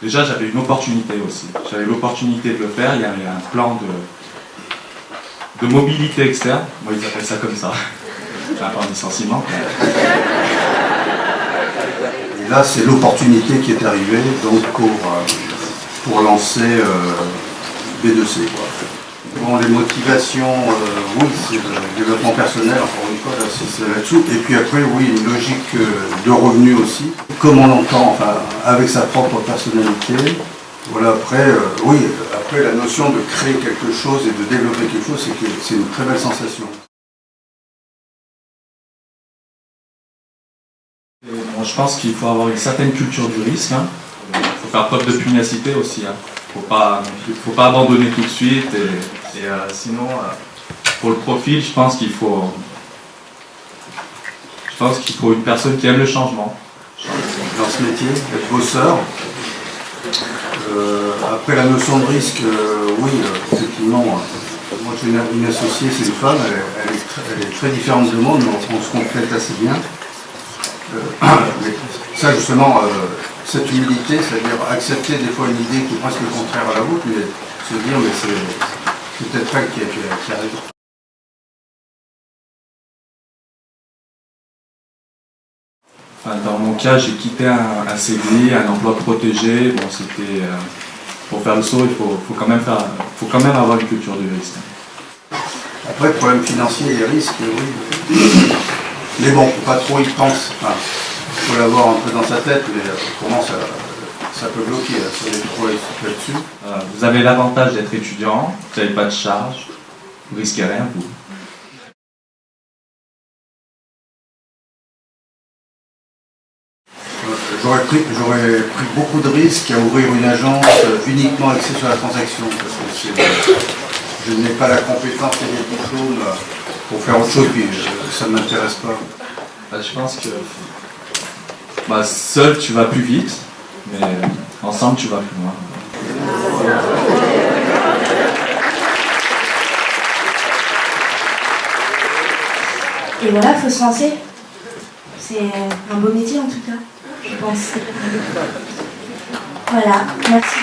déjà j'avais une opportunité aussi. J'avais l'opportunité de le faire, il y a un plan de mobilité externe, moi ils appellent ça comme ça. C'est un plan de licenciement. Et là, c'est l'opportunité qui est arrivée donc pour lancer B2C, quoi. Bon, les motivations, oui, c'est le développement personnel, encore une fois, là, c'est là-dessous. Et puis après, oui, une logique de revenus aussi, comme on l'entend, enfin, avec sa propre personnalité. Voilà, après, oui, après la notion de créer quelque chose et de développer quelque chose, c'est une très belle sensation. Bon, je pense qu'il faut avoir une certaine culture du risque. Il faut faire preuve de pugnacité aussi. Faut pas abandonner tout de suite. Et sinon, pour le profil, je pense qu'il faut une personne qui aime le changement. Dans ce métier, être bosseur. Après la notion de risque, oui, effectivement, moi j'ai une associée, c'est une femme, elle est très différente de moi, mais on se complète assez bien. Mais ça justement, cette humilité, c'est-à-dire accepter des fois une idée qui est presque contraire à la vôtre, mais se dire mais c'est peut-être elle qui arrive. Enfin, dans mon cas, j'ai quitté un CDI, un emploi protégé. Bon, c'était pour faire le saut, il faut quand même avoir une culture du risque. Après, le problème financier et risque, oui. Mais bon, pas trop y pense. Enfin, il faut l'avoir un peu dans sa tête, mais comment ça peut bloquer, ça va trop là-dessus. Vous avez l'avantage d'être étudiant, vous n'avez pas de charge, vous risquez rien, vous. J'aurais pris beaucoup de risques à ouvrir une agence uniquement axée sur la transaction, parce que je n'ai pas la compétence et les diplômes pour faire autre chose, puis ça ne m'intéresse pas. Je pense que seul tu vas plus vite, mais ensemble tu vas plus loin. Et voilà, il faut se lancer. C'est un beau métier en tout cas, je pense. Voilà, merci.